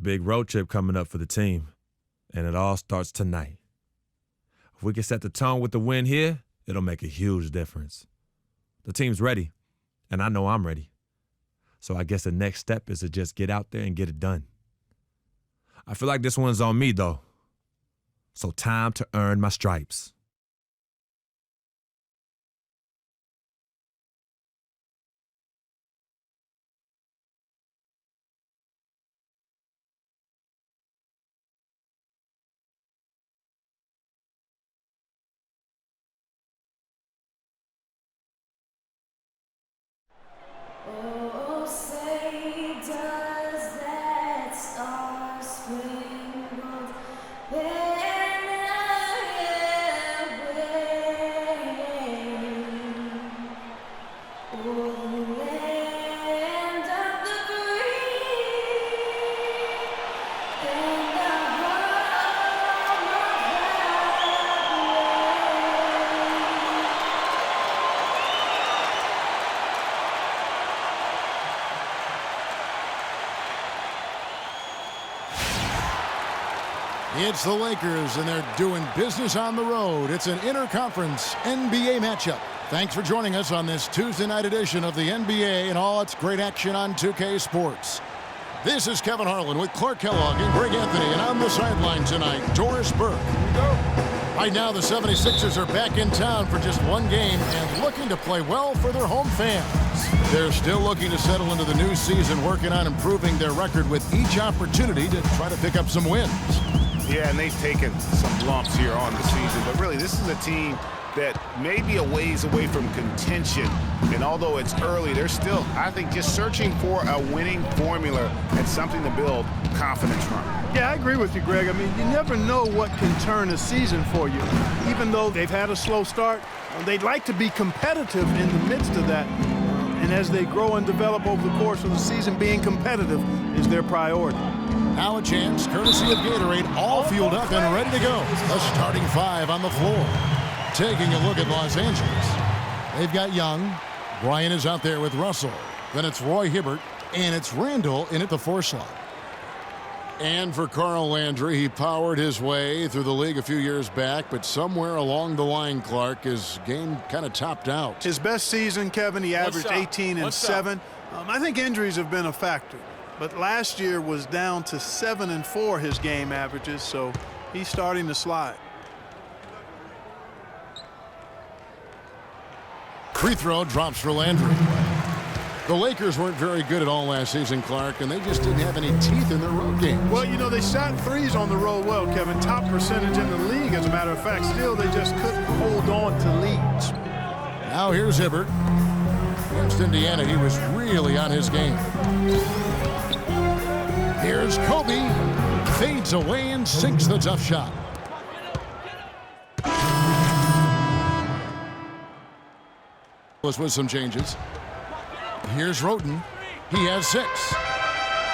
Big road trip coming up for the team, and it all starts tonight. If we can set the tone with the win here, it'll make a huge difference. The team's ready, and I know I'm ready. So I guess the next step is to just get out there and get it done. I feel like this one's on me, though. So time to earn my stripes. Oh, say does that star spangled banner yet wave o'er the land of the free and the home of It's the Lakers, and they're doing business on the road. It's an interconference NBA matchup. Thanks for joining us on this Tuesday night edition of the NBA and all its great action on 2K Sports. This is Kevin Harlan with Clark Kellogg and Greg Anthony, and on the sideline tonight, Doris Burke. Right now, the 76ers are back in town for just one game and looking to play well for their home fans. They're still looking to settle into the new season, working on improving their record with each opportunity to try to pick up some wins. Yeah, and they've taken some lumps here on the season, but really this is a team that may be a ways away from contention. And although it's early, they're still, I think, just searching for a winning formula and something to build confidence from. Yeah, I agree with you, Greg. I mean, you never know what can turn a season for you. Even though they've had a slow start, they'd like to be competitive in the midst of that. And as they grow and develop over the course of the season, being competitive is their priority. Now a chance, courtesy of Gatorade, all fueled up and ready to go. A starting five on the floor. Taking a look at Los Angeles. They've got Young. Bryant is out there with Russell. Then it's Roy Hibbert, and it's Randall in at the 4 slot. And for Carl Landry, he powered his way through the league a few years back, but somewhere along the line, Clark, his game kind of topped out. His best season, Kevin, he averaged 18 and 7. I think injuries have been a factor. But last year was down to 7 and 4 his game averages, so he's starting to slide. Free throw drops for Landry. The Lakers weren't very good at all last season, Clark, and they just didn't have any teeth in their road games. Well, you know, they shot threes on the road well, Kevin. Top percentage in the league, as a matter of fact. Still, they just couldn't hold on to leads. Now here's Hibbert. Against Indiana, he was really on his game. Here's Kobe. Fades away and sinks the tough shot. With some changes. Here's Roten. He has 6.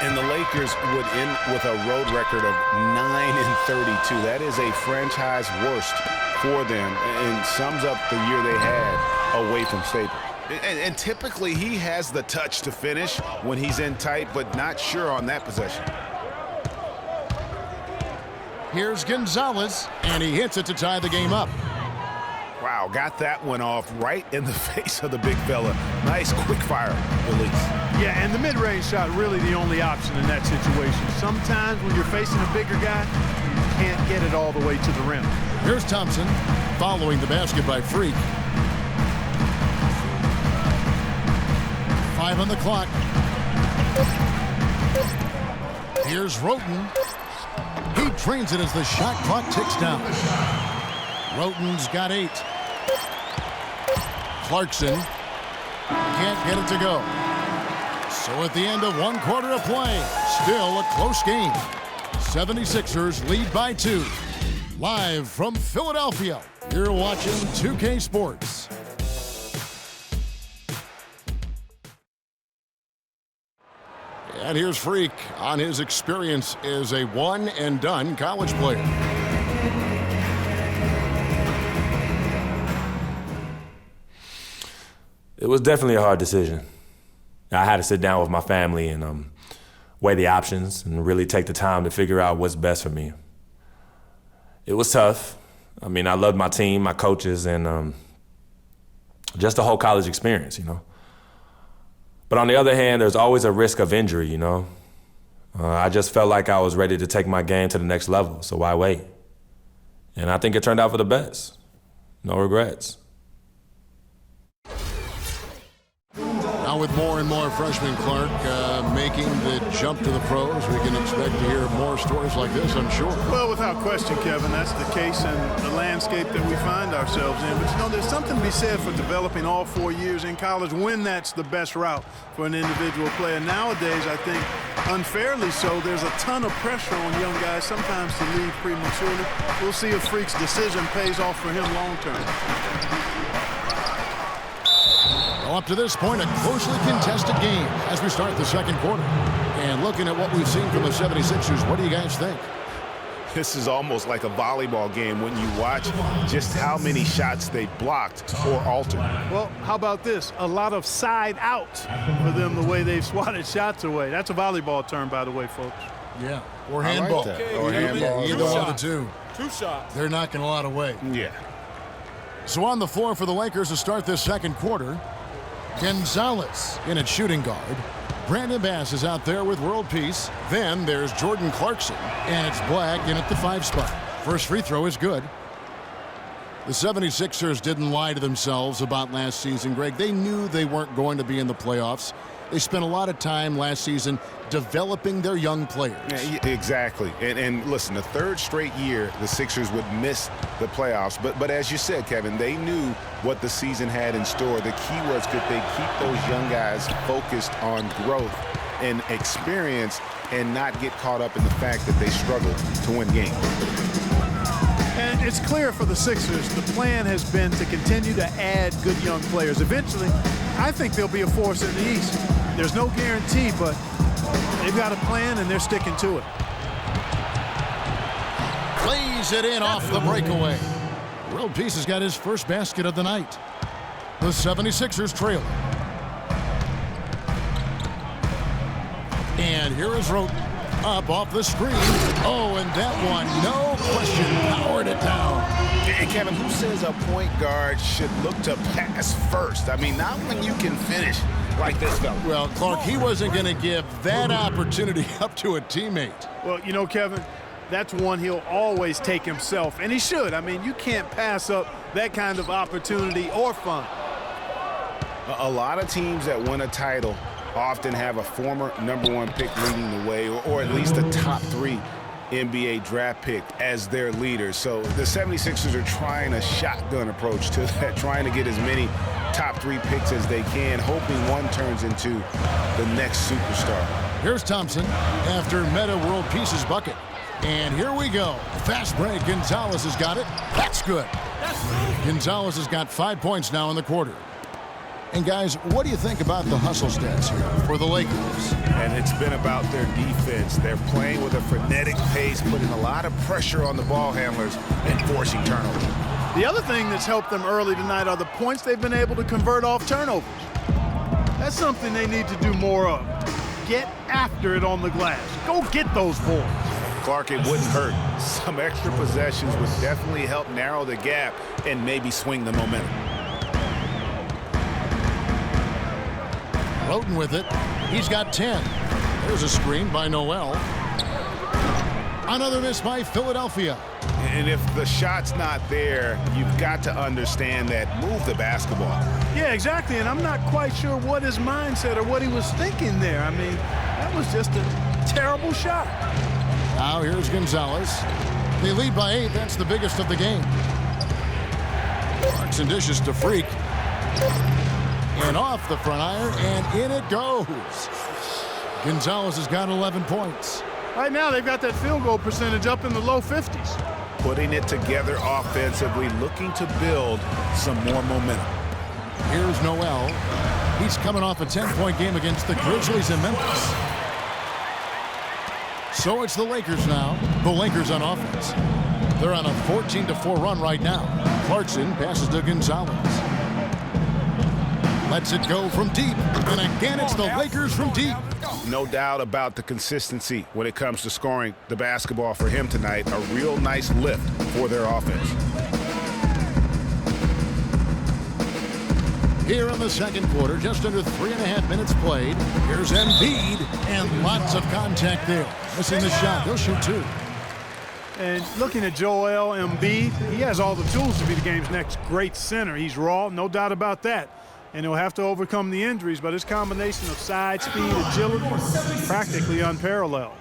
And the Lakers would end with a road record of 9-32. That is a franchise worst for them and sums up the year they had away from Staples. And typically he has the touch to finish when he's in tight, but not sure on that possession. Here's Gonzalez, and he hits it to tie the game up. Wow, got that one off right in the face of the big fella. Nice quick fire release. Yeah, and the mid-range shot really the only option in that situation. Sometimes when you're facing a bigger guy, you can't get it all the way to the rim. Here's Thompson following the basket by Freak. 5 on the clock. Here's Roten. He trains it as the shot clock ticks down. Roten's got 8. Clarkson can't get it to go. So at the end of 1 quarter of play, still a close game. 76ers lead by 2. Live from Philadelphia, you're watching 2K Sports. And here's Freak on his experience as a one-and-done college player. It was definitely a hard decision. I had to sit down with my family and weigh the options and really take the time to figure out what's best for me. It was tough. I mean, I loved my team, my coaches, and just the whole college experience, you know. But on the other hand, there's always a risk of injury, you know. I just felt like I was ready to take my game to the next level, so why wait? And I think it turned out for the best. No regrets. Now with more and more freshmen, Clark, making the jump to the pros, we can expect to hear more stories like this, I'm sure. Well, without question, Kevin, that's the case in the landscape that we find ourselves in. But, you know, there's something to be said for developing all 4 years in college when that's the best route for an individual player. Nowadays, I think, unfairly so, there's a ton of pressure on young guys sometimes to leave prematurely. We'll see if Freak's decision pays off for him long term. Well, up to this point, a closely contested game as we start the second quarter. And looking at what we've seen from the 76ers, what do you guys think? This is almost like a volleyball game when you watch just how many shots they blocked or altered. Well, how about this? A lot of side out for them, the way they've swatted shots away. That's a volleyball term, by the way, folks. Yeah, or handball. Like or handball. Either one of the two. 2 shots. They're knocking a lot away. Yeah. So on the floor for the Lakers to start this second quarter, Gonzalez in at shooting guard. Brandon Bass is out there with world peace. Then there's Jordan Clarkson, and it's Black in at the 5 spot. First free throw is good. The 76ers didn't lie to themselves about last season, Greg. They knew they weren't going to be in the playoffs. They spent a lot of time last season developing their young players. Yeah, exactly. And listen, the 3rd straight year the Sixers would miss the playoffs. But as you said, Kevin, they knew what the season had in store. The key was, could they keep those young guys focused on growth and experience and not get caught up in the fact that they struggled to win games. And it's clear for the Sixers, the plan has been to continue to add good young players. Eventually, I think they'll be a force in the East. There's no guarantee, but they've got a plan and they're sticking to it. Plays it in off the breakaway. World Peace has got his first basket of the night. The 76ers trail. And here is Roten up off the screen. Oh, and that one, no question, powered it down. And Kevin, who says a point guard should look to pass first? I mean, not when you can finish like this fella. Well, Clark, he wasn't going to give that opportunity up to a teammate. Well, you know, Kevin, that's one he'll always take himself, and he should. I mean, you can't pass up that kind of opportunity or fun. A lot of teams that win a title often have a former #1 pick leading the way, or at least a top 3 NBA draft pick as their leader. So the 76ers are trying a shotgun approach to that, trying to get as many top 3 picks as they can, hoping one turns into the next superstar. Here's Thompson after Meta World Peace's bucket. And here we go. Fast break. Gonzalez has got it. That's good. Gonzalez has got 5 points now in the quarter. And guys, what do you think about the hustle stats here for the Lakers? And it's been about their defense. They're playing with a frenetic pace, putting a lot of pressure on the ball handlers and forcing turnovers. The other thing that's helped them early tonight are the points they've been able to convert off turnovers. That's something they need to do more of. Get after it on the glass. Go get those balls. Clark, it wouldn't hurt. Some extra possessions would definitely help narrow the gap and maybe swing the momentum. Roten with it. He's got 10. There's a screen by Noel. Another miss by Philadelphia. And if the shot's not there, you've got to understand that. Move the basketball. Yeah, exactly. And I'm not quite sure what his mindset or what he was thinking there. I mean, that was just a terrible shot. Now here's Gonzalez. They lead by 8. That's the biggest of the game. Clarkson dishes to Freak. And off the front iron, and in it goes. Gonzalez has got 11 points. Right now, they've got that field goal percentage up in the low 50s. Putting it together offensively, looking to build some more momentum. Here's Noel. He's coming off a 10-point game against the Grizzlies in Memphis. So it's the Lakers now. The Lakers on offense. They're on a 14-4 run right now. Clarkson passes to Gonzalez. Lets it go from deep. And again, it's the Lakers from deep. No doubt about the consistency when it comes to scoring the basketball for him tonight. A real nice lift for their offense. Here in the second quarter, just under 3.5 minutes played. Here's Embiid, and lots of contact there. Missing the shot. He'll shoot 2. And looking at Joel Embiid, he has all the tools to be the game's next great center. He's raw, no doubt about that. And he'll have to overcome the injuries, but his combination of size, speed, agility, practically unparalleled.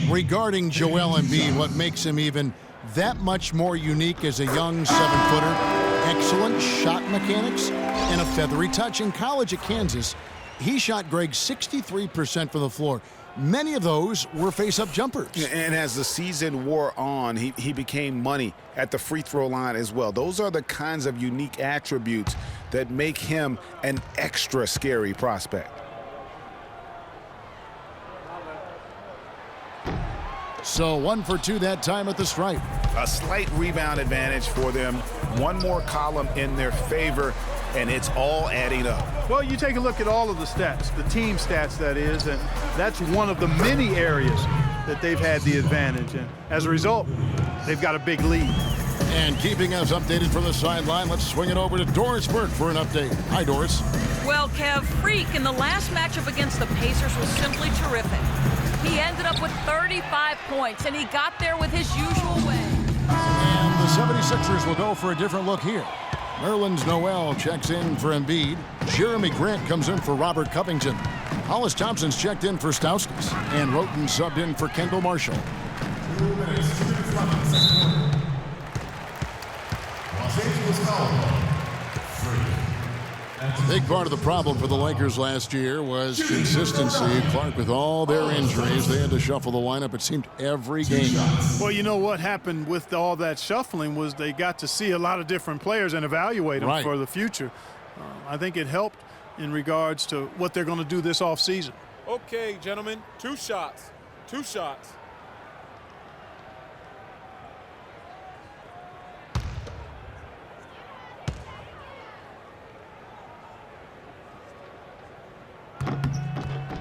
Regarding Joel Embiid, what makes him even that much more unique as a young 7-footer, excellent shot mechanics and a feathery touch. In college at Kansas, he shot Greg 63% from the floor. Many of those were face-up jumpers. And as the season wore on, he became money at the free throw line as well. Those are the kinds of unique attributes that make him an extra scary prospect. So 1 for 2 that time at the stripe. A slight rebound advantage for them. One more column in their favor, and it's all adding up. Well, you take a look at all of the stats, the team stats that is, and that's one of the many areas that they've had the advantage. And as a result, they've got a big lead. And keeping us updated from the sideline, let's swing it over to Doris Burke for an update. Hi, Doris. Well, Kev, Freak in the last matchup against the Pacers was simply terrific. He ended up with 35 points, and he got there with his usual way. And the 76ers will go for a different look here. Nerlens Noel checks in for Embiid. Jeremy Grant comes in for Robert Covington. Hollis Thompson's checked in for Stauskas. And Roten subbed in for Kendall Marshall. A big part of the problem for the Lakers last year was consistency. Clark, with all their injuries, they had to shuffle the lineup, it seemed, every game. Well, you know what happened with all that shuffling was they got to see a lot of different players and evaluate them for the future. I think it helped in regards to what they're going to do this offseason. Okay, gentlemen, 2 shots. 2 shots.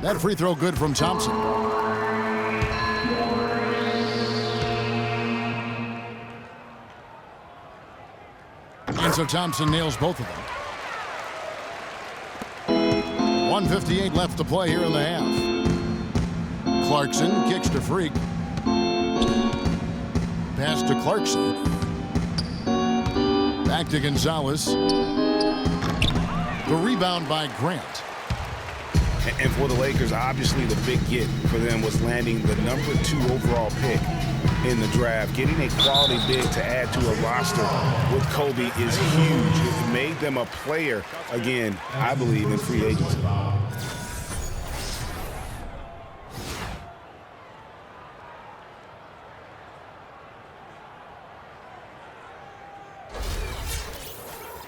That free throw good from Thompson. And so Thompson nails both of them. 1:58 left to play here in the half. Clarkson kicks to Freak. Pass to Clarkson. Back to Gonzalez. The rebound by Grant. And for the Lakers, obviously the big get for them was landing the number 2 overall pick in the draft. Getting a quality big to add to a roster with Kobe is huge. It made them a player, again, I believe, in free agency.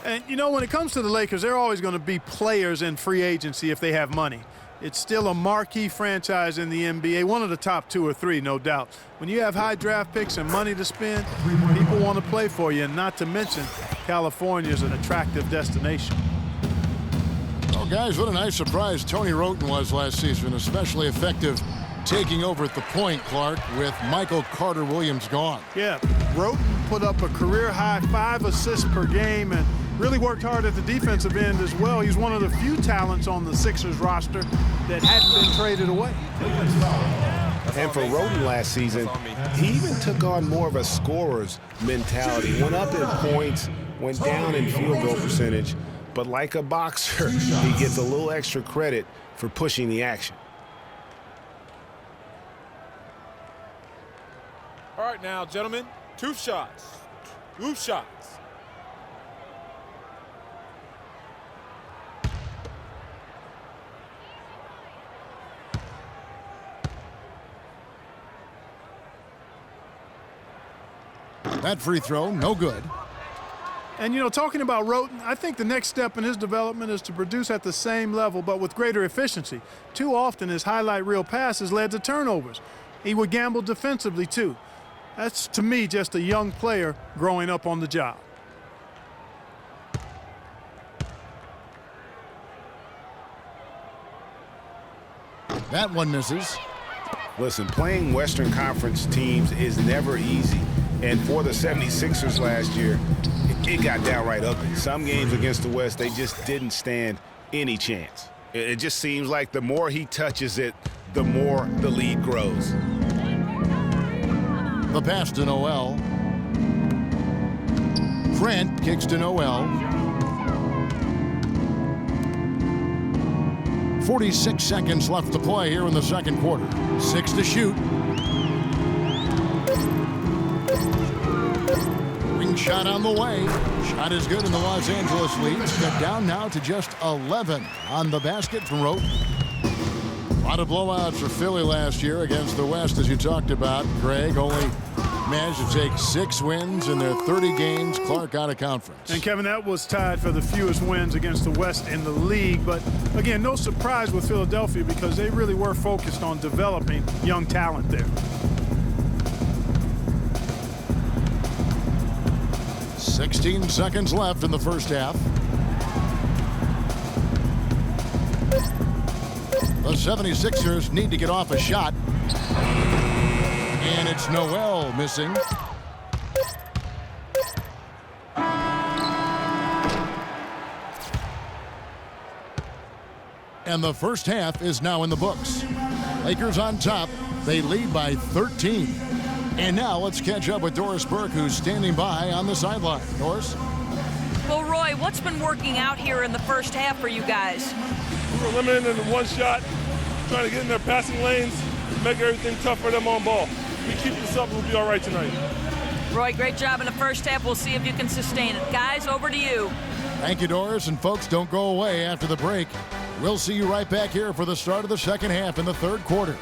And, you know, when it comes to the Lakers, they're always going to be players in free agency if they have money. It's still a marquee franchise in the NBA, one of the top 2 or 3, no doubt. When you have high draft picks and money to spend, people want to play for you, and not to mention California is an attractive destination. Oh, guys, what a nice surprise Tony Roten was last season, especially effective taking over at the point, Clark, with Michael Carter-Williams gone. Yeah, Roten put up a career-high 5 assists per game and really worked hard at the defensive end as well. He's one of the few talents on the Sixers roster that hadn't been traded away. And for Roten last season, he even took on more of a scorer's mentality. Went up in points, went down in field goal percentage, but like a boxer, he gets a little extra credit for pushing the action. All right now, gentlemen, 2 shots. 2 shots. That free throw, no good. And, you know, talking about Roten, I think the next step in his development is to produce at the same level but with greater efficiency. Too often his highlight reel passes led to turnovers. He would gamble defensively, too. That's, to me, just a young player growing up on the job. That one misses. Listen, playing Western Conference teams is never easy. And for the 76ers last year, it got downright ugly. Some games against the West, they just didn't stand any chance. It just seems like the more he touches it, the more the lead grows. The pass to Noel. Grant kicks to Noel. 46 seconds left to play here in the second quarter. 6 to shoot. Ring shot on the way. Shot is good, and the Los Angeles leads cut down now to just 11 on the basket from Roten. A lot of blowouts for Philly last year against the West, as you talked about. Greg only managed to take 6 wins in their 30 games. Clark out of conference. And Kevin, that was tied for the fewest wins against the West in the league. But again, no surprise with Philadelphia because they really were focused on developing young talent there. 16 seconds left in the first half. The 76ers need to get off a shot. And it's Noel missing. And the first half is now in the books. Lakers on top. They lead by 13. And now let's catch up with Doris Burke, who's standing by on the sideline. Doris? Well, Roy, what's been working out here in the first half for you guys? We were limiting them to one shot, trying to get in their passing lanes, make everything tough for them on ball. If we keep this up, we'll be all right tonight. Roy, great job in the first half. We'll see if you can sustain it. Guys, over to you. Thank you, Doris. And folks, don't go away after the break. We'll see you right back here for the start of the second half in the third quarter.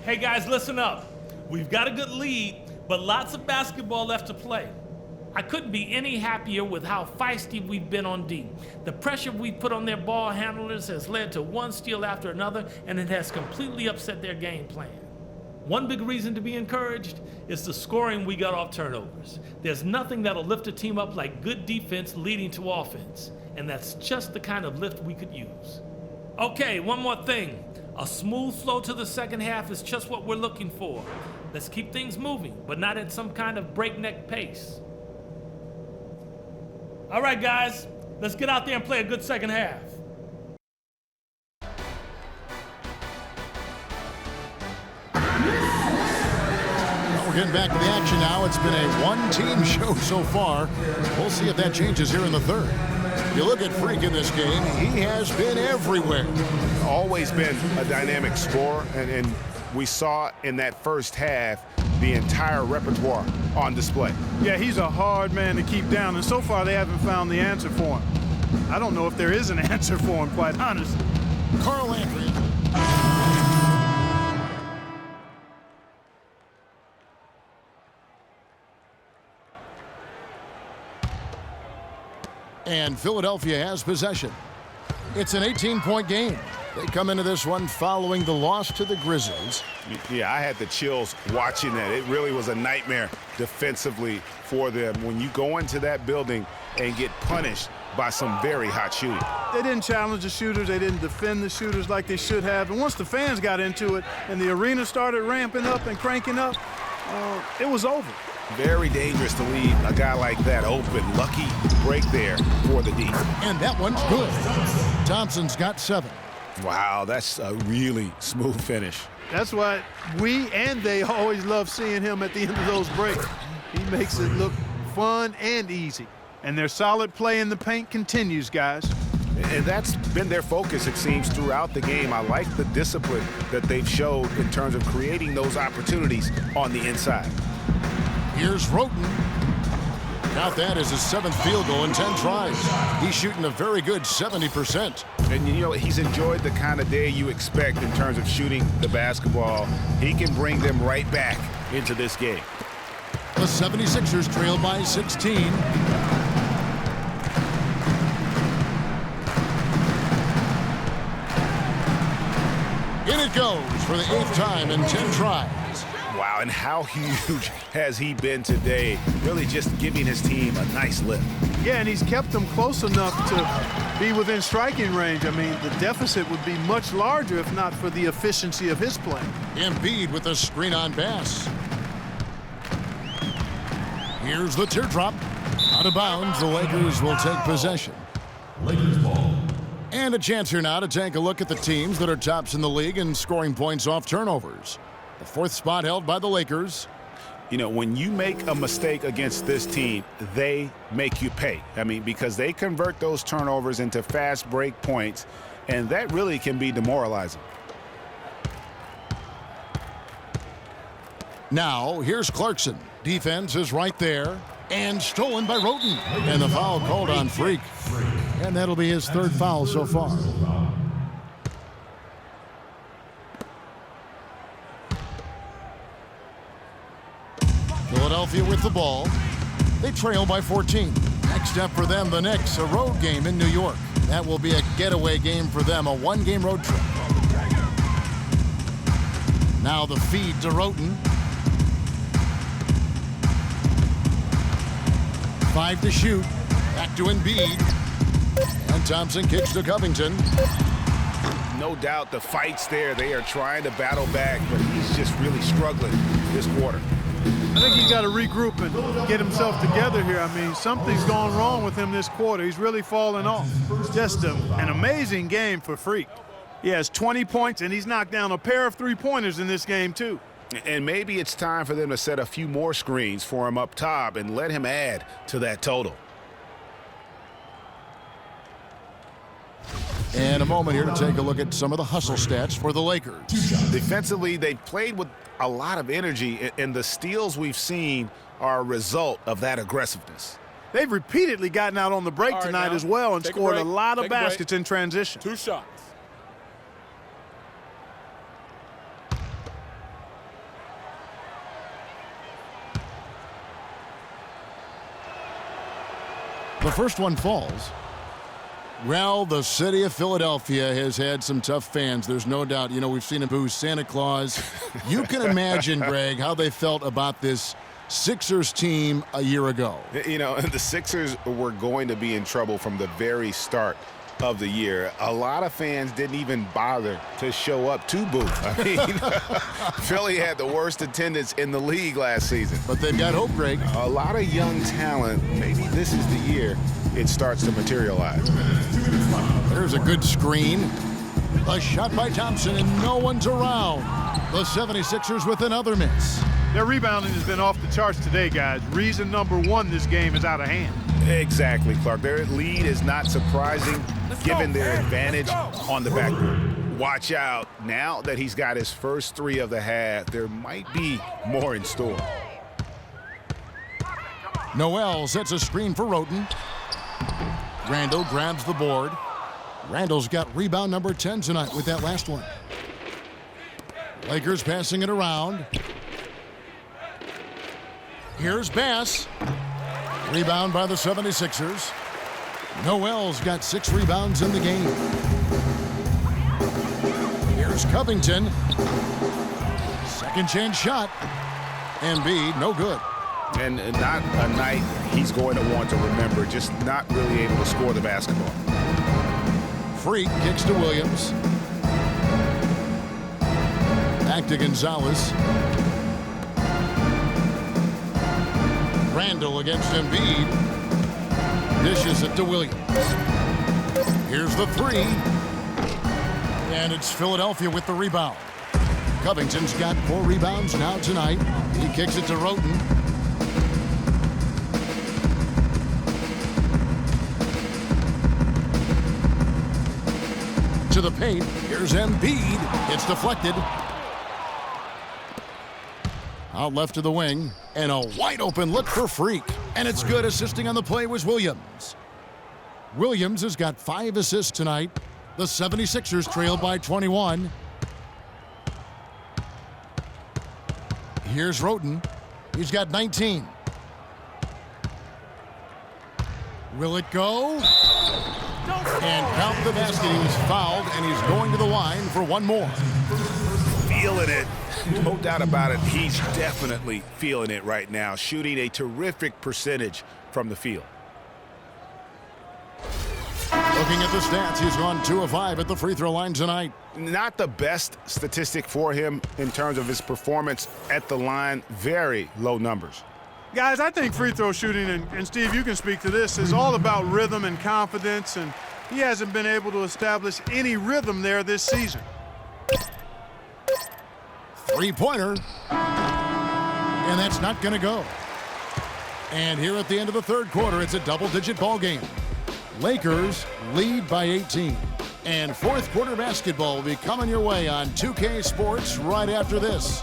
Hey guys, listen up. We've got a good lead, but lots of basketball left to play. I couldn't be any happier with how feisty we've been on D. The pressure we put on their ball handlers has led to one steal after another, and it has completely upset their game plan. One big reason to be encouraged is the scoring we got off turnovers. There's nothing that'll lift a team up like good defense leading to offense, and that's just the kind of lift we could use. Okay, one more thing. A smooth flow to the second half is just what we're looking for. Let's keep things moving, but not at some kind of breakneck pace. All right, guys, let's get out there and play a good second half. We're getting back to the action now. It's been a one-team show so far. We'll see if that changes here in the third. You look at Freak in this game, he has been everywhere. Always been a dynamic scorer, and we saw in that first half the entire repertoire on display. Yeah, he's a hard man to keep down, and so far they haven't found the answer for him. I don't know if there is an answer for him, quite honestly. Carl Anthony. And Philadelphia has possession. It's an 18-point game. They come into this one following the loss to the Grizzlies. Yeah, I had the chills watching that. It really was a nightmare defensively for them when you go into that building and get punished by some very hot shooting. They didn't challenge the shooters. They didn't defend the shooters like they should have. And once the fans got into it and the arena started ramping up and cranking up, it was over. Very dangerous to leave a guy like that open. Lucky break there for the D. And that one's good. Thompson's got 7. Wow, that's a really smooth finish. That's why we and they always love seeing him at the end of those breaks. He makes it look fun and easy. And their solid play in the paint continues, guys. And that's been their focus, it seems, throughout the game. I like the discipline that they've showed in terms of creating those opportunities on the inside. Here's Roten. Count that as his 7th field goal in 10 tries. He's shooting a very good 70%. And, you know, he's enjoyed the kind of day you expect in terms of shooting the basketball. He can bring them right back into this game. The 76ers trail by 16. In it goes for the 8th time in 10 tries. Wow, and how huge has he been today? Really just giving his team a nice lift. Yeah, and he's kept them close enough to be within striking range. I mean, the deficit would be much larger if not for the efficiency of his play. Embiid with a screen on Bass. Here's the teardrop. Out of bounds, the Lakers will take possession. Lakers ball. And a chance here now to take a look at the teams that are tops in the league in scoring points off turnovers. The 4th spot held by the Lakers. You know, when you make a mistake against this team, they make you pay. I mean, because they convert those turnovers into fast break points, and that really can be demoralizing. Now, here's Clarkson. Defense is right there. And stolen by Roten. And the foul called on Freak. And that'll be his 3rd foul so far. Philadelphia with the ball. They trail by 14. Next up for them, the Knicks, a road game in New York. That will be a getaway game for them, a 1-game road trip. Now the feed to Roten. 5 to shoot. Back to Embiid. And Thompson kicks to Covington. No doubt the fight's there. They are trying to battle back, but he's just really struggling this quarter. I think he's got to regroup and get himself together here. I mean, something's gone wrong with him this quarter. He's really fallen off. Just an amazing game for Freak. He has 20 points, and he's knocked down a pair of three-pointers in this game, too. And maybe it's time for them to set a few more screens for him up top and let him add to that total. And a moment here to take a look at some of the hustle stats for the Lakers. Defensively, they've played with a lot of energy, and the steals we've seen are a result of that aggressiveness. They've repeatedly gotten out on the break tonight as well and scored a lot of baskets in transition. 2 shots. The first one falls. Well, the city of Philadelphia has had some tough fans. There's no doubt. You know, we've seen them boo Santa Claus. You can imagine, Greg, how they felt about this Sixers team a year ago. You know, the Sixers were going to be in trouble from the very start of the year. A lot of fans didn't even bother to show up to boo. I mean, Philly had the worst attendance in the league last season. But they've got hope, Greg. A lot of young talent. Maybe this is the year it starts to materialize. There's a good screen. A shot by Thompson, and no one's around. The 76ers with another miss. Their rebounding has been off the charts today, guys. Reason number 1, this game is out of hand. Exactly, Clark. Their lead is not surprising given their advantage on the backboard. Watch out. Now that he's got his first 3 of the half, there might be more in store. Noel sets a screen for Roten. Randall grabs the board. Randall's got rebound number 10 tonight with that last one. Lakers passing it around. Here's Bass. Rebound by the 76ers. Noel's got 6 rebounds in the game. Here's Covington. Second chance shot. Embiid, no good. And not a night he's going to want to remember, just not really able to score the basketball. Freak kicks to Williams. Back to Gonzalez. Randall against Embiid. Dishes it to Williams. Here's the 3. And it's Philadelphia with the rebound. Covington's got 4 rebounds now tonight. He kicks it to Roten. To the paint. Here's Embiid. It's deflected. Out left to the wing. And a wide open look for Freak. And it's good. Assisting on the play was Williams. Williams has got 5 assists tonight. The 76ers trail by 21. Here's Roten. He's got 19. Will it go? And count the basket. He was fouled, and he's going to the line for one more. Feeling it. No doubt about it. He's definitely feeling it right now. Shooting a terrific percentage from the field. Looking at the stats, he's gone 2 of 5 at the free throw line tonight. Not the best statistic for him in terms of his performance at the line. Very low numbers. Guys, I think free throw shooting, and Steve, you can speak to this, is all about rhythm and confidence, and he hasn't been able to establish any rhythm there this season. Three-pointer. And that's not going to go. And here at the end of the third quarter, it's a double-digit ball game. Lakers lead by 18. And fourth quarter basketball will be coming your way on 2K Sports right after this.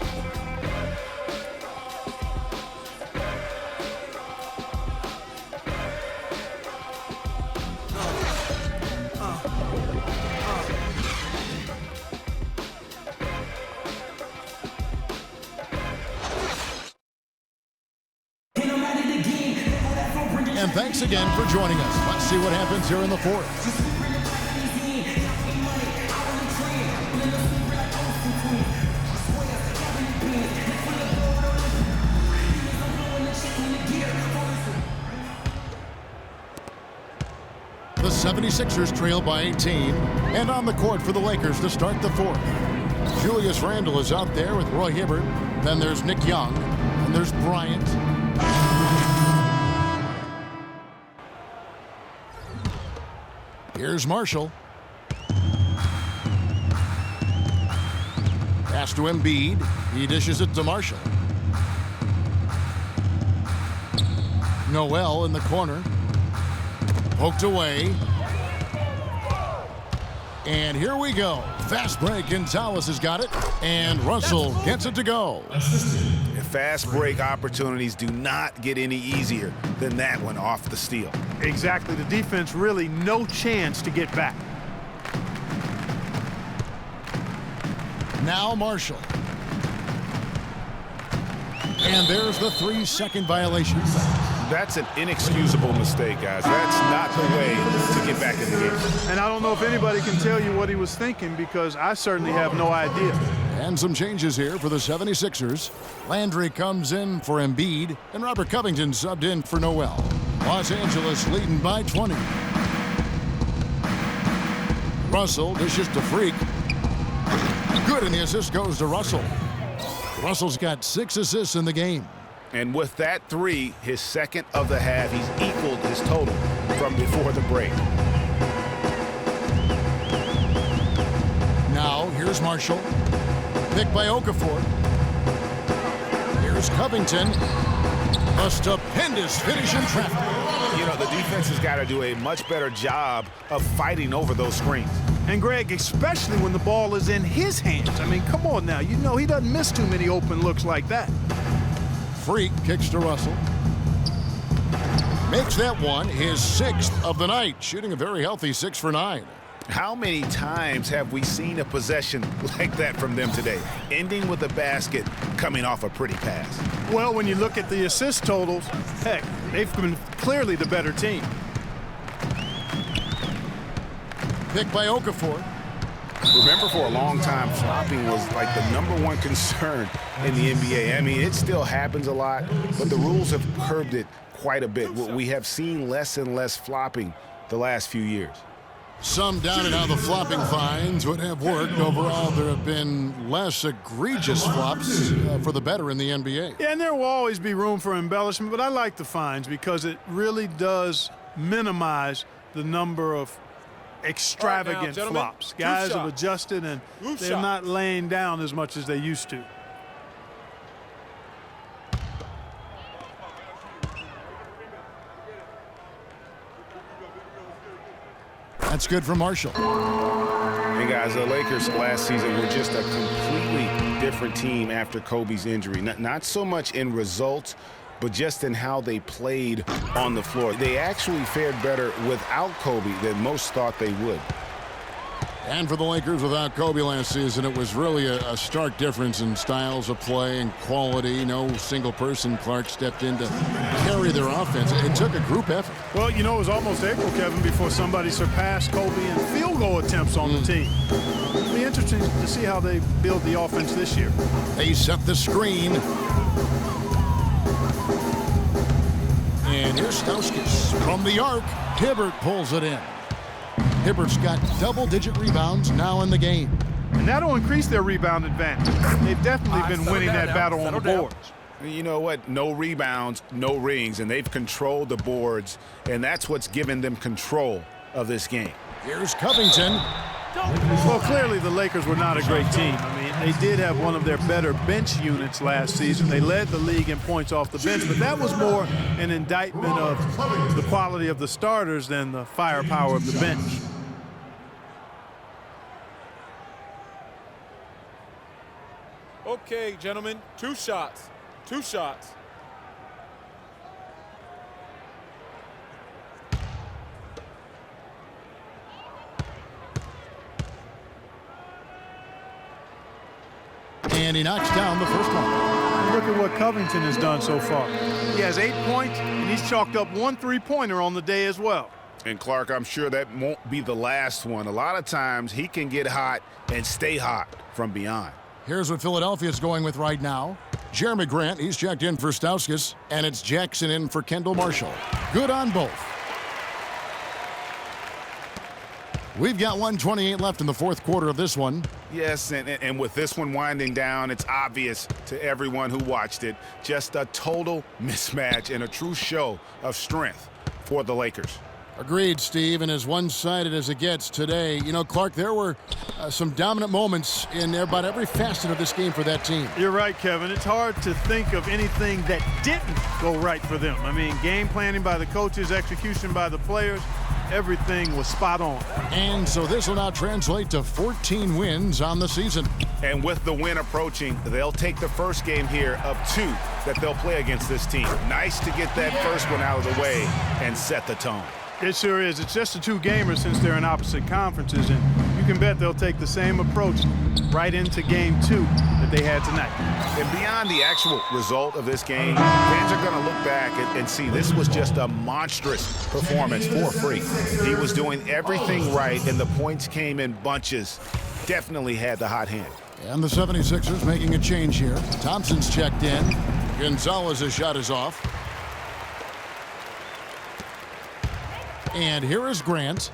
And thanks again for joining us. Let's see what happens here in the fourth. The 76ers trail by 18, and on the court for the Lakers to start the fourth. Julius Randle is out there with Roy Hibbert. Then there's Nick Young, and there's Bryant. Here's Marshall. Pass to Embiid. He dishes it to Marshall. Noel in the corner. Poked away. And here we go. Fast break, and Tallis has got it. And Russell gets it to go. Fast break opportunities do not get any easier than that one off the steal. Exactly. The defense really no chance to get back. Now Marshall. And there's the 3-second violation. That's an inexcusable mistake, guys. That's not the way to get back in the game. And I don't know if anybody can tell you what he was thinking, because I certainly have no idea. And some changes here for the 76ers. Landry comes in for Embiid, and Robert Covington subbed in for Noel. Los Angeles leading by 20. Russell dishes to Freak. Good, and the assist goes to Russell. Russell's got 6 assists in the game. And with that 3, his second of the half, he's equaled his total from before the break. Now, here's Marshall. Picked by Okafor. Here's Covington. A stupendous finish in traffic. You know, the defense has got to do a much better job of fighting over those screens. And Greg, especially when the ball is in his hands. I mean, come on now. You know he doesn't miss too many open looks like that. Freak kicks to Russell. Makes that one his 6th of the night, shooting a very healthy 6 for 9. How many times have we seen a possession like that from them today, ending with a basket coming off a pretty pass? Well, when you look at the assist totals, heck, they've been clearly the better team. Picked by Okafor. Remember, for a long time, flopping was like the #1 concern in the NBA. I mean, it still happens a lot, but the rules have curbed it quite a bit. We have seen less and less flopping the last few years. Some doubted how the flopping fines would have worked. Overall, there have been less egregious flops for the better in the NBA. Yeah, and there will always be room for embellishment, but I like the fines because it really does minimize the number of extravagant flops. Guys have adjusted, and they're not laying down as much as they used to. That's good for Marshall. And guys, the Lakers last season were just a completely different team after Kobe's injury. Not so much in results, but just in how they played on the floor. They actually fared better without Kobe than most thought they would. And for the Lakers, without Kobe last season, it was really a stark difference in styles of play and quality. No single person, Clark, stepped in to carry their offense. It took a group effort. Well, you know, it was almost April, Kevin, before somebody surpassed Kobe in field goal attempts on the team. It'll be interesting to see how they build the offense this year. They set the screen. And here's Stauskas from the arc. Hibbert pulls it in. Hibbert's got double-digit rebounds now in the game. And that'll increase their rebound advantage. They've definitely been winning that battle on the boards. You know what? No rebounds, no rings, and they've controlled the boards, and that's what's given them control of this game. Here's Covington. Well, clearly the Lakers were not a great team. I mean, they did have one of their better bench units last season. They led the league in points off the bench, but that was more an indictment of the quality of the starters than the firepower of the bench. Okay, gentlemen, 2 shots. 2 shots. And he knocks down the first one. Look at what Covington has done so far. He has 8 points, and he's chalked up 1 3-pointer on the day as well. And Clark, I'm sure that won't be the last one. A lot of times he can get hot and stay hot from beyond. Here's what Philadelphia's going with right now. Jeremy Grant, he's checked in for Stauskas, and it's Jackson in for Kendall Marshall. Good on both. We've got 1:28 left in the fourth quarter of this one. Yes, and with this one winding down, it's obvious to everyone who watched it. Just a total mismatch and a true show of strength for the Lakers. Agreed, Steve, and as one-sided as it gets today. You know, Clark, there were some dominant moments in about every facet of this game for that team. You're right, Kevin. It's hard to think of anything that didn't go right for them. I mean, game planning by the coaches, execution by the players, everything was spot on. And so this will now translate to 14 wins on the season. And with the win approaching, they'll take the first game here of 2 that they'll play against this team. Nice to get that first one out of the way and set the tone. It sure is. It's just a 2-gamer since they're in opposite conferences, and you can bet they'll take the same approach right into game 2 that they had tonight. And beyond the actual result of this game, fans are going to look back and see this was just a monstrous performance for Freak. He was doing everything right, and the points came in bunches. Definitely had the hot hand. And the 76ers making a change here. Thompson's checked in. Gonzalez's shot is off. And here is Grant.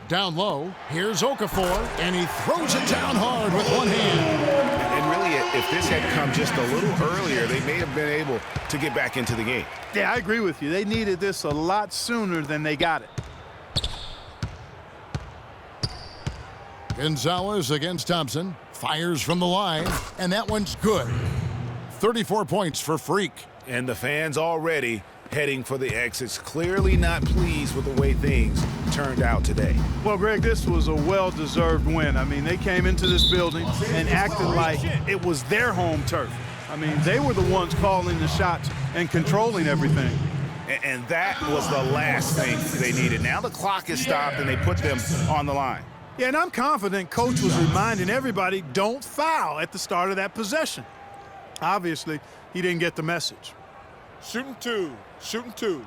Down low, here's Okafor, and he throws it down hard with one hand. And really, if this had come just a little earlier, they may have been able to get back into the game. Yeah, I agree with you. They needed this a lot sooner than they got it. Gonzalez against Thompson. Fires from the line, and that one's good. 34 points for Freak. And the fans already heading for the exits, clearly not pleased with the way things turned out today. Well, Greg, this was a well-deserved win. I mean, they came into this building and acted like it was their home turf. I mean, they were the ones calling the shots and controlling everything. And that was the last thing they needed. Now the clock is stopped and they put them on the line. Yeah, and I'm confident Coach was reminding everybody, don't foul at the start of that possession. Obviously, he didn't get the message. Shooting 2. Shooting 2.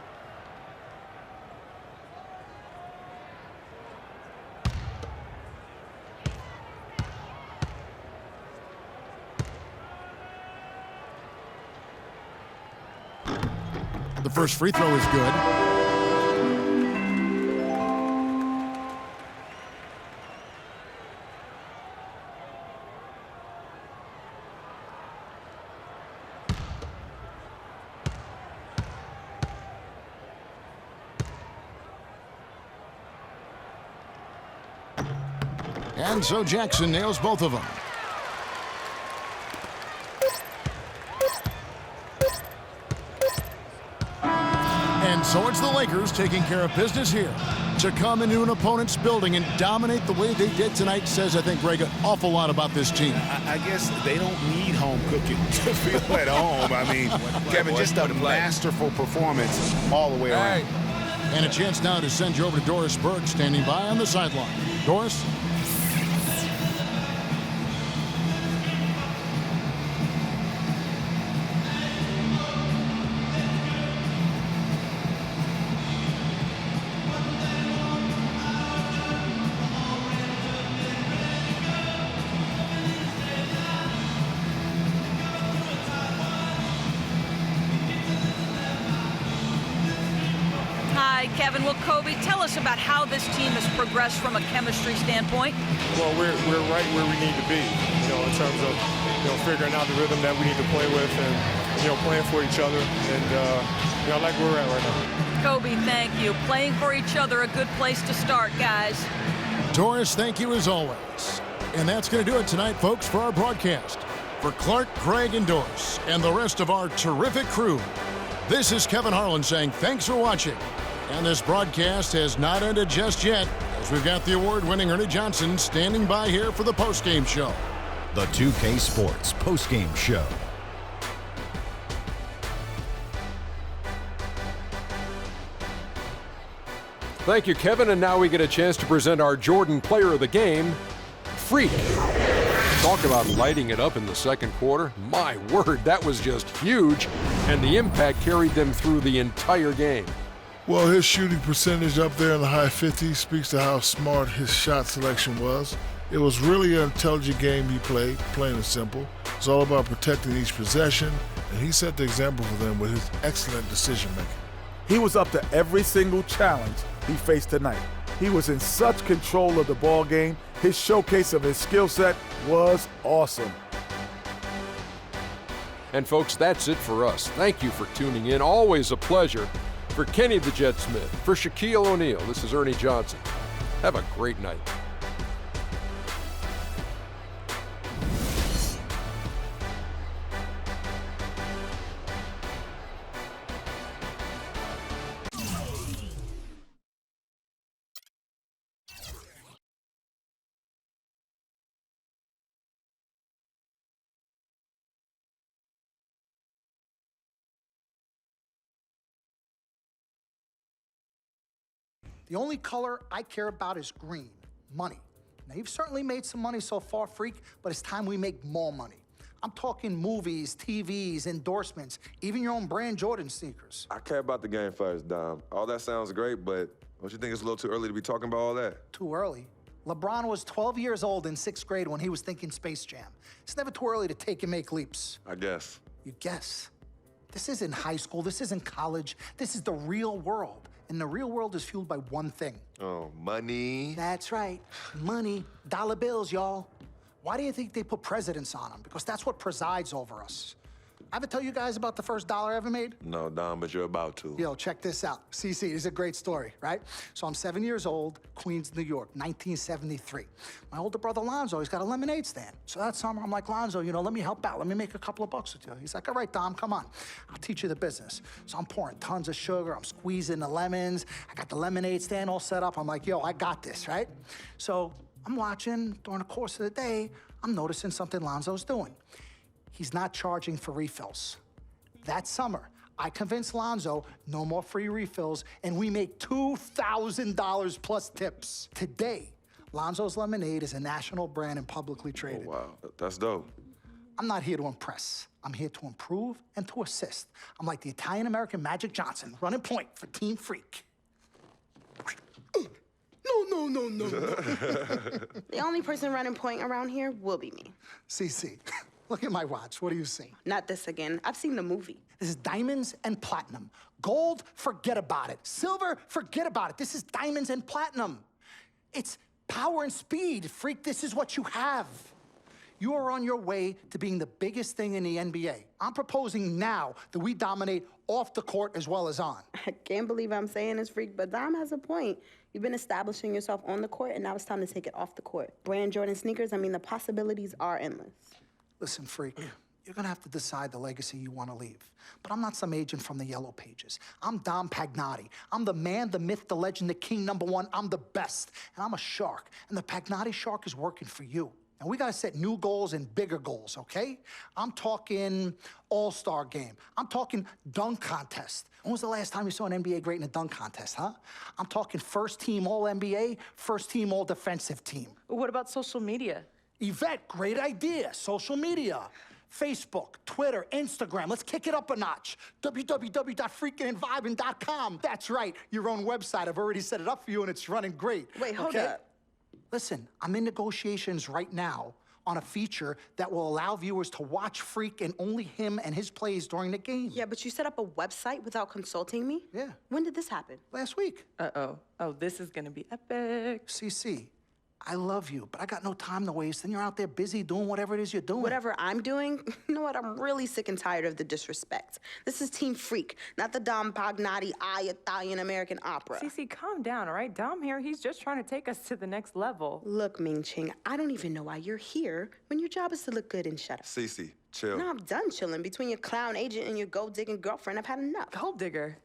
The first free throw is good. And so Jackson nails both of them. And so it's the Lakers taking care of business here. To come into an opponent's building and dominate the way they did tonight says, I think, Greg, an awful lot about this team. I guess they don't need home cooking to feel at home. I mean, Kevin, just a masterful performance all the way around. And a chance now to send you over to Doris Burke, standing by on the sideline. Doris? Hi, Kevin. Well, Kobe, tell us about how this team has progressed from a chemistry standpoint. Well, we're right where we need to be, in terms of, figuring out the rhythm that we need to play with and, playing for each other. And, I like where we're at right now. Kobe, thank you. Playing for each other, a good place to start, guys. Doris, thank you as always. And that's going to do it tonight, folks, for our broadcast. For Clark, Greg, and Doris, and the rest of our terrific crew, this is Kevin Harlan saying thanks for watching. And this broadcast has not ended just yet, as we've got the award-winning Ernie Johnson standing by here for the postgame show. The 2K Sports postgame show. Thank you, Kevin. And now we get a chance to present our Jordan Player of the Game, Freak. Talk about lighting it up in the second quarter. My word, that was just huge. And the impact carried them through the entire game. Well, his shooting percentage up there in the high 50s speaks to how smart his shot selection was. It was really an intelligent game he played, plain and simple. It's all about protecting each possession, and he set the example for them with his excellent decision-making. He was up to every single challenge he faced tonight. He was in such control of the ball game. His showcase of his skill set was awesome. And folks, that's it for us. Thank you for tuning in. Always a pleasure. For Kenny the Jet Smith, for Shaquille O'Neal, this is Ernie Johnson. Have a great night. The only color I care about is green, money. Now, you've certainly made some money so far, Freak, but it's time we make more money. I'm talking movies, TVs, endorsements, even your own brand Jordan sneakers. I care about the game first, Dom. All that sounds great, but don't you think it's a little too early to be talking about all that? Too early? LeBron was 12 years old in 6th grade when he was thinking Space Jam. It's never too early to take and make leaps. I guess. You guess? This isn't high school, this isn't college, this is the real world. And the real world is fueled by one thing. Oh, money. That's right, money, dollar bills, y'all. Why do you think they put presidents on them? Because that's what presides over us. I ever tell you guys about the first dollar I ever made? No, Dom, but you're about to. Yo, check this out. CC, this is a great story, right? So I'm 7 years old, Queens, New York, 1973. My older brother, Lonzo, he's got a lemonade stand. So that summer, I'm like, Lonzo, let me help out. Let me make a couple of bucks with you. He's like, all right, Dom, come on. I'll teach you the business. So I'm pouring tons of sugar. I'm squeezing the lemons. I got the lemonade stand all set up. I'm like, yo, I got this, right? So I'm watching during the course of the day. I'm noticing something Lonzo's doing. He's not charging for refills. That summer, I convinced Lonzo no more free refills, and we make $2,000 plus tips. Today, Lonzo's Lemonade is a national brand and publicly traded. Oh, wow, that's dope. I'm not here to impress. I'm here to improve and to assist. I'm like the Italian-American Magic Johnson, running point for Team Freak. No. The only person running point around here will be me. CC, look at my watch. What do you see? Not this again. I've seen the movie. This is diamonds and platinum. Gold, forget about it. Silver, forget about it. This is diamonds and platinum. It's power and speed. Freak, this is what you have. You are on your way to being the biggest thing in the NBA. I'm proposing now that we dominate off the court as well as on. I can't believe I'm saying this, Freak, but Dom has a point. You've been establishing yourself on the court, and now it's time to take it off the court. Brand Jordan sneakers, the possibilities are endless. Listen, Freak, you're gonna have to decide the legacy you wanna leave. But I'm not some agent from the Yellow Pages. I'm Dom Pagnotti. I'm the man, the myth, the legend, the king, #1. I'm the best. And I'm a shark. And the Pagnotti shark is working for you. And we gotta set new goals and bigger goals, okay? I'm talking all-star game. I'm talking dunk contest. When was the last time you saw an NBA great in a dunk contest, huh? I'm talking first team All-NBA, first team All-Defensive team. What about social media? Yvette, great idea. Social media. Facebook, Twitter, Instagram. Let's kick it up a notch. www.freakingandvibing.com. That's right, your own website. I've already set it up for you and it's running great. Wait, hold okay? up. Listen, I'm in negotiations right now on a feature that will allow viewers to watch Freak and only him and his plays during the game. Yeah, but you set up a website without consulting me? Yeah. When did this happen? Last week. Uh-oh. Oh, this is gonna be epic. CC, I love you, but I got no time to waste, and you're out there busy doing whatever it is you're doing. Whatever I'm doing, you know what? I'm really sick and tired of the disrespect. This is Team Freak, not the Dom Pagnotti Italian-American opera. Cece, calm down, all right? Dom here, he's just trying to take us to the next level. Look, Ming Ching, I don't even know why you're here when your job is to look good and shut up. Cece, chill. No, I'm done chilling. Between your clown agent and your gold-digging girlfriend, I've had enough. Gold digger.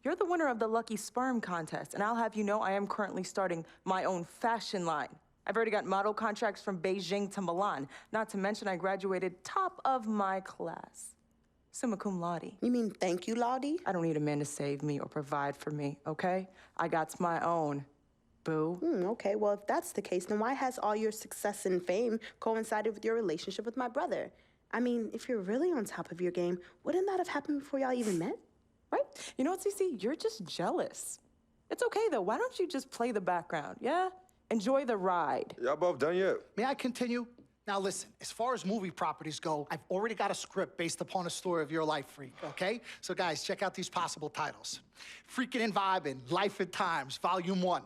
You're the winner of the Lucky Sperm contest, and I'll have you know I am currently starting my own fashion line. I've already got model contracts from Beijing to Milan. Not to mention I graduated top of my class. Summa cum laude. You mean thank you, Laude? I don't need a man to save me or provide for me, okay? I got my own, boo. Okay, well, if that's the case, then why has all your success and fame coincided with your relationship with my brother? I mean, if you're really on top of your game, wouldn't that have happened before y'all even met? Right? You know what, Cece? You're just jealous. It's okay, though. Why don't you just play the background, yeah? Enjoy the ride. Y'all both done yet? May I continue? Now listen, as far as movie properties go, I've already got a script based upon a story of your life, Freak, okay? So guys, check out these possible titles. Freaking and Vibing, Life and Times, Volume 1.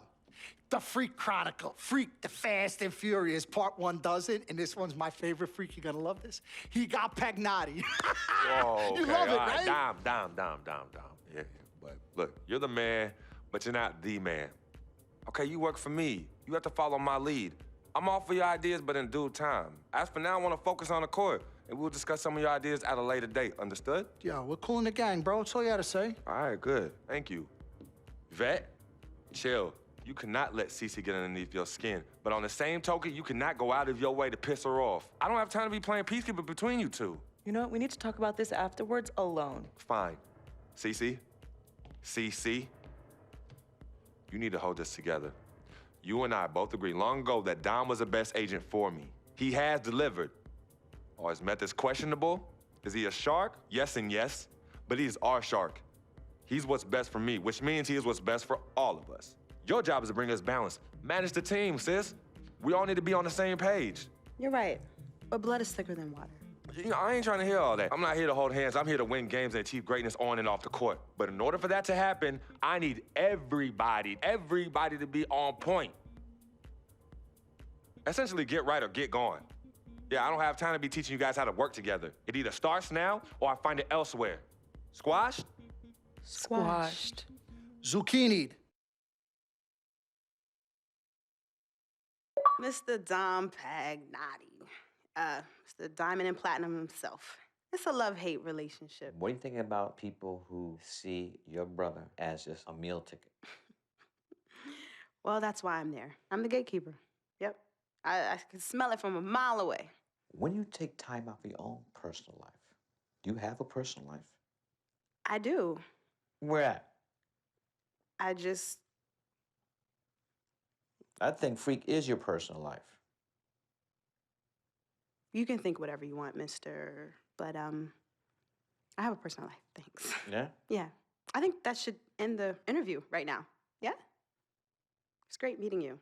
The Freak Chronicle, Freak, the Fast and Furious, Part 1 does it, and this one's my favorite, Freak, you're gonna love this. He got Pagnotti. Whoa, You okay, love it, all right? Dom. Yeah, but look, you're the man, but you're not the man. Okay, you work for me. You have to follow my lead. I'm all for your ideas, but in due time. As for now, I want to focus on the court, and we'll discuss some of your ideas at a later date. Understood? Yeah, we're cool in the gang, bro. That's all you had to say. All right, good. Thank you. Vet, chill. You cannot let Cece get underneath your skin. But on the same token, you cannot go out of your way to piss her off. I don't have time to be playing peacekeeper between you two. You know what? We need to talk about this afterwards alone. Fine. Cece, you need to hold this together. You and I both agreed long ago that Dom was the best agent for me. He has delivered. Are his methods questionable? Is he a shark? Yes and yes, but he's our shark. He's what's best for me, which means he is what's best for all of us. Your job is to bring us balance. Manage the team, sis. We all need to be on the same page. You're right, but blood is thicker than water. You know, I ain't trying to hear all that. I'm not here to hold hands. I'm here to win games and achieve greatness on and off the court. But in order for that to happen, I need everybody to be on point. Essentially, get right or get gone. Yeah, I don't have time to be teaching you guys how to work together. It either starts now or I find it elsewhere. Squashed? Squashed. Zucchini'd. Mr. Dom Pagnotti. Mr. Diamond and Platinum himself. It's a love-hate relationship. What do you think about people who see your brother as just a meal ticket? Well, that's why I'm there. I'm the gatekeeper. Yep. I can smell it from a mile away. When you take time out for your own personal life, do you have a personal life? I do. Where at? I think Freak is your personal life. You can think whatever you want, mister. But, I have a personal life, thanks. Yeah? Yeah. I think that should end the interview right now. Yeah? It's great meeting you.